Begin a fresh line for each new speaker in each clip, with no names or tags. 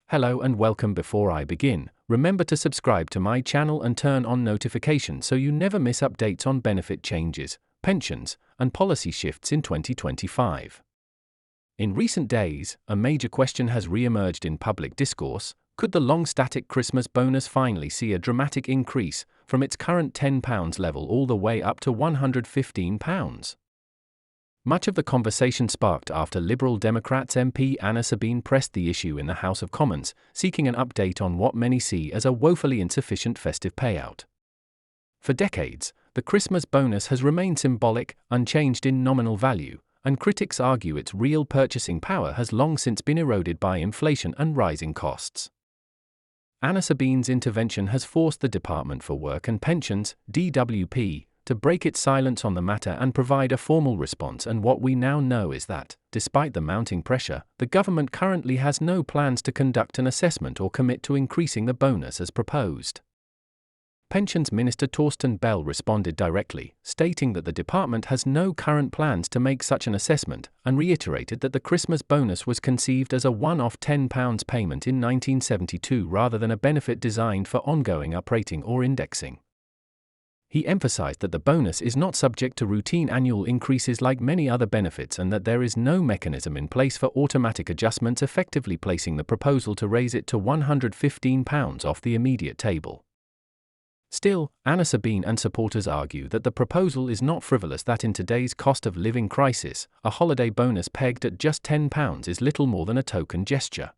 Hello and welcome. Before I begin, remember to subscribe to my channel and turn on notifications so you never miss updates on benefit changes, pensions, and policy shifts in 2025. In recent days, a major question has re-emerged in public discourse: could the long-static Christmas bonus finally see a dramatic increase from its current £10 level all the way up to £115? Much of the conversation sparked after Liberal Democrats MP Anna Sabine pressed the issue in the House of Commons, seeking an update on what many see as a woefully insufficient festive payout. For decades, the Christmas bonus has remained symbolic, unchanged in nominal value, and critics argue its real purchasing power has long since been eroded by inflation and rising costs. Anna Sabine's intervention has forced the Department for Work and Pensions, DWP, to break its silence on the matter and provide a formal response, and what we now know is that, despite the mounting pressure, the government currently has no plans to conduct an assessment or commit to increasing the bonus as proposed. Pensions Minister Torsten Bell responded directly, stating that the department has no current plans to make such an assessment, and reiterated that the Christmas bonus was conceived as a one-off £10 payment in 1972 rather than a benefit designed for ongoing uprating or indexing. He emphasized that the bonus is not subject to routine annual increases like many other benefits and that there is no mechanism in place for automatic adjustments, effectively placing the proposal to raise it to £115 off the immediate table. Still, Anna Sabine and supporters argue that the proposal is not frivolous, that in today's cost of living crisis, a holiday bonus pegged at just £10 is little more than a token gesture.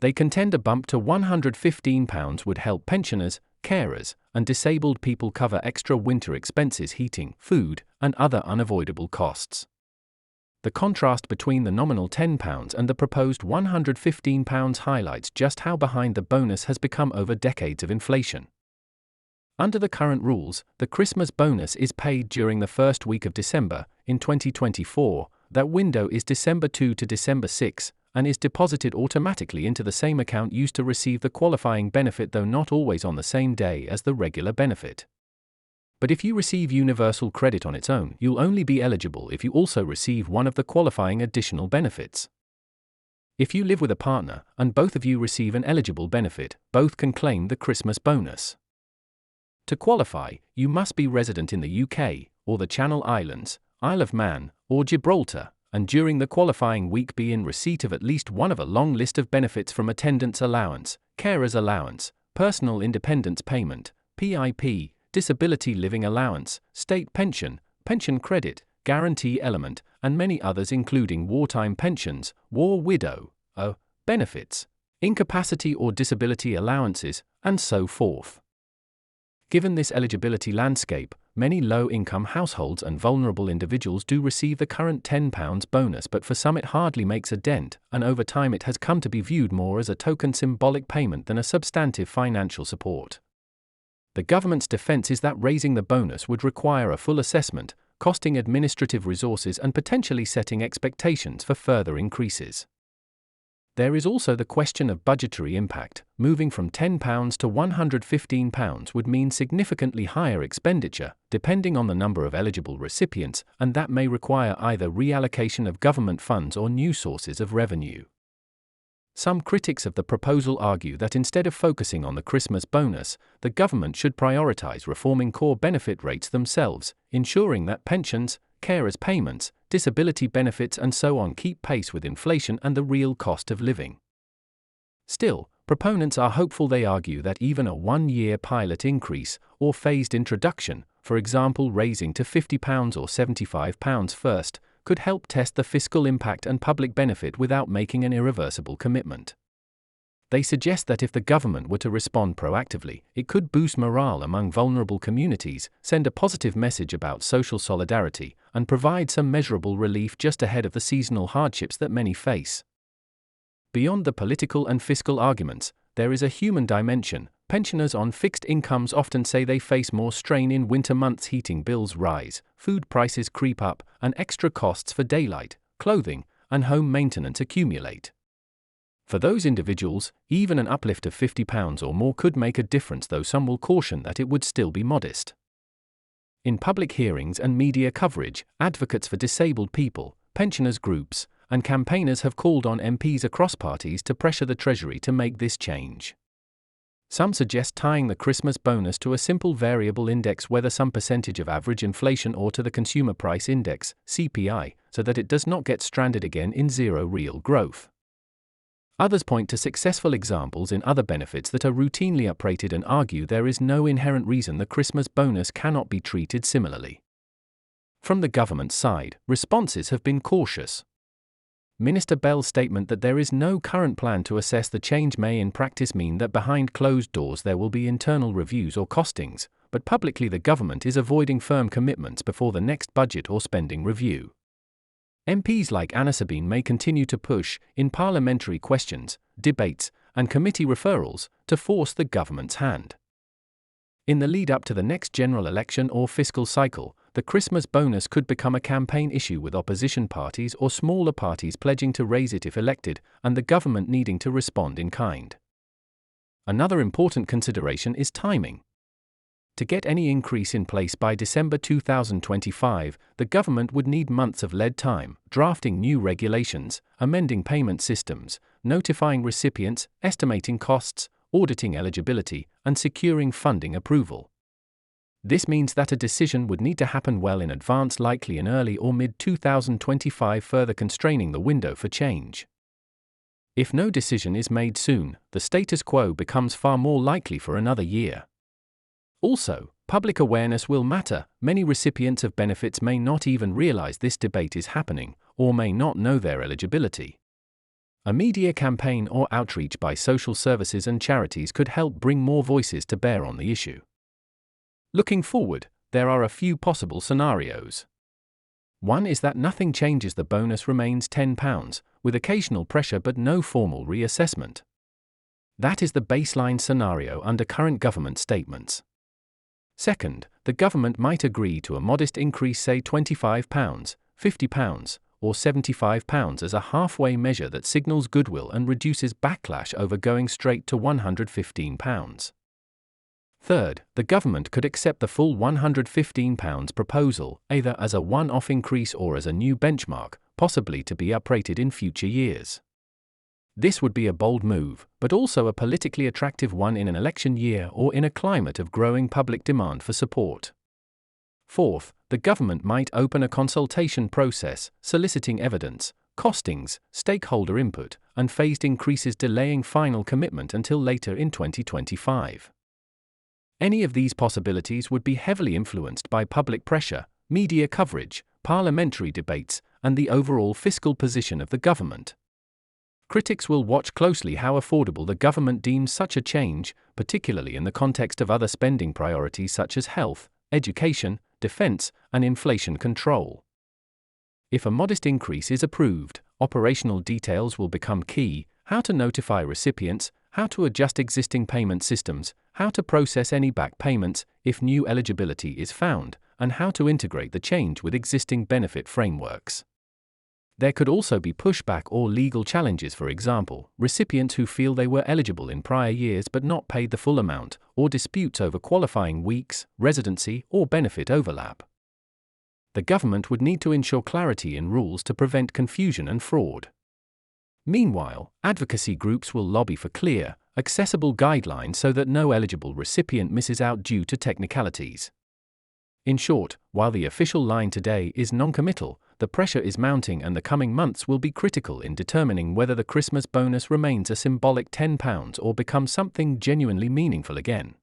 They contend a bump to £115 would help pensioners, carers, and disabled people cover extra winter expenses, heating, food, and other unavoidable costs. The contrast between the nominal £10 and the proposed £115 highlights just how behind the bonus has become over decades of inflation. Under the current rules, the Christmas bonus is paid during the first week of December. In 2024, that window is December 2 to December 6, and is deposited automatically into the same account used to receive the qualifying benefit, though not always on the same day as the regular benefit. But if you receive universal credit on its own, you'll only be eligible if you also receive one of the qualifying additional benefits. If you live with a partner, and both of you receive an eligible benefit, both can claim the Christmas bonus. To qualify, you must be resident in the UK, or the Channel Islands, Isle of Man, or Gibraltar, and during the qualifying week be in receipt of at least one of a long list of benefits from attendance allowance, carers allowance, personal independence payment, PIP, disability living allowance, state pension, pension credit, guarantee element, and many others including wartime pensions, war widow benefits, incapacity or disability allowances, and so forth. Given this eligibility landscape, many low-income households and vulnerable individuals do receive the current £10 bonus, but for some it hardly makes a dent, and over time it has come to be viewed more as a token symbolic payment than a substantive financial support. The government's defense is that raising the bonus would require a full assessment, costing administrative resources and potentially setting expectations for further increases. There is also the question of budgetary impact. Moving from £10 to £115 would mean significantly higher expenditure, depending on the number of eligible recipients, and that may require either reallocation of government funds or new sources of revenue. Some critics of the proposal argue that instead of focusing on the Christmas bonus, the government should prioritize reforming core benefit rates themselves, ensuring that pensions, carers payments, disability benefits and so on keep pace with inflation and the real cost of living. Still, proponents are hopeful. They argue that even a one-year pilot increase, or phased introduction, for example raising to £50 or £75 first, could help test the fiscal impact and public benefit without making an irreversible commitment. They suggest that if the government were to respond proactively, it could boost morale among vulnerable communities, send a positive message about social solidarity, and provide some measurable relief just ahead of the seasonal hardships that many face. Beyond the political and fiscal arguments, there is a human dimension. Pensioners on fixed incomes often say they face more strain in winter months. Heating bills rise, food prices creep up, and extra costs for daylight, clothing, and home maintenance accumulate. For those individuals, even an uplift of £50 or more could make a difference, though some will caution that it would still be modest. In public hearings and media coverage, advocates for disabled people, pensioners groups, and campaigners have called on MPs across parties to pressure the Treasury to make this change. Some suggest tying the Christmas bonus to a simple variable index, whether some percentage of average inflation or to the Consumer Price Index, CPI, so that it does not get stranded again in zero real growth. Others point to successful examples in other benefits that are routinely uprated and argue there is no inherent reason the Christmas bonus cannot be treated similarly. From the government side, responses have been cautious. Minister Bell's statement that there is no current plan to assess the change may in practice mean that behind closed doors there will be internal reviews or costings, but publicly the government is avoiding firm commitments before the next budget or spending review. MPs like Anna Sabine may continue to push, in parliamentary questions, debates, and committee referrals, to force the government's hand. In the lead up to the next general election or fiscal cycle, the Christmas bonus could become a campaign issue, with opposition parties or smaller parties pledging to raise it if elected, and the government needing to respond in kind. Another important consideration is timing. To get any increase in place by December 2025, the government would need months of lead time, drafting new regulations, amending payment systems, notifying recipients, estimating costs, auditing eligibility, and securing funding approval. This means that a decision would need to happen well in advance, likely in early or mid-2025, further constraining the window for change. If no decision is made soon, the status quo becomes far more likely for another year. Also, public awareness will matter. Many recipients of benefits may not even realize this debate is happening, or may not know their eligibility. A media campaign or outreach by social services and charities could help bring more voices to bear on the issue. Looking forward, there are a few possible scenarios. One is that nothing changes, the bonus remains £10, with occasional pressure but no formal reassessment. That is the baseline scenario under current government statements. Second, the government might agree to a modest increase, say £25, £50, or £75 as a halfway measure that signals goodwill and reduces backlash over going straight to £115. Third, the government could accept the full £115 proposal, either as a one-off increase or as a new benchmark, possibly to be uprated in future years. This would be a bold move, but also a politically attractive one in an election year or in a climate of growing public demand for support. Fourth, the government might open a consultation process, soliciting evidence, costings, stakeholder input, and phased increases, delaying final commitment until later in 2025. Any of these possibilities would be heavily influenced by public pressure, media coverage, parliamentary debates, and the overall fiscal position of the government. Critics will watch closely how affordable the government deems such a change, particularly in the context of other spending priorities such as health, education, defense, and inflation control. If a modest increase is approved, operational details will become key: how to notify recipients, how to adjust existing payment systems, how to process any back payments if new eligibility is found, and how to integrate the change with existing benefit frameworks. There could also be pushback or legal challenges, for example, recipients who feel they were eligible in prior years but not paid the full amount, or disputes over qualifying weeks, residency, or benefit overlap. The government would need to ensure clarity in rules to prevent confusion and fraud. Meanwhile, advocacy groups will lobby for clear, accessible guidelines so that no eligible recipient misses out due to technicalities. In short, while the official line today is non-committal, the pressure is mounting, and the coming months will be critical in determining whether the Christmas bonus remains a symbolic £10 or becomes something genuinely meaningful again.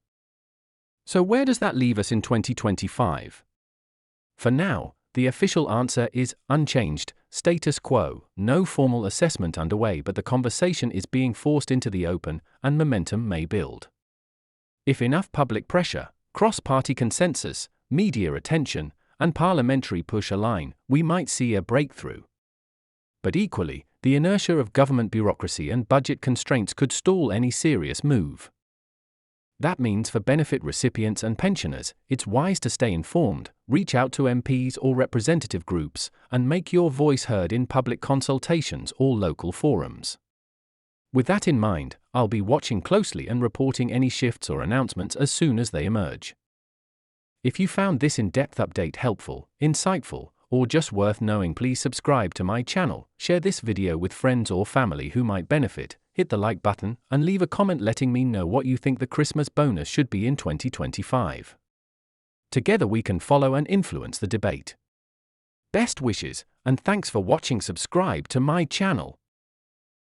So where does that leave us in 2025? For now, the official answer is unchanged, status quo, no formal assessment underway, but the conversation is being forced into the open, and momentum may build. If enough public pressure, cross-party consensus, media attention, and parliamentary push align, we might see a breakthrough. But equally, the inertia of government bureaucracy and budget constraints could stall any serious move. That means for benefit recipients and pensioners, it's wise to stay informed, reach out to MPs or representative groups, and make your voice heard in public consultations or local forums. With that in mind, I'll be watching closely and reporting any shifts or announcements as soon as they emerge. If you found this in-depth update helpful, insightful, or just worth knowing, please subscribe to my channel, share this video with friends or family who might benefit, hit the like button, and leave a comment letting me know what you think the Christmas bonus should be in 2025. Together we can follow and influence the debate. Best wishes, and thanks for watching. Subscribe to my channel.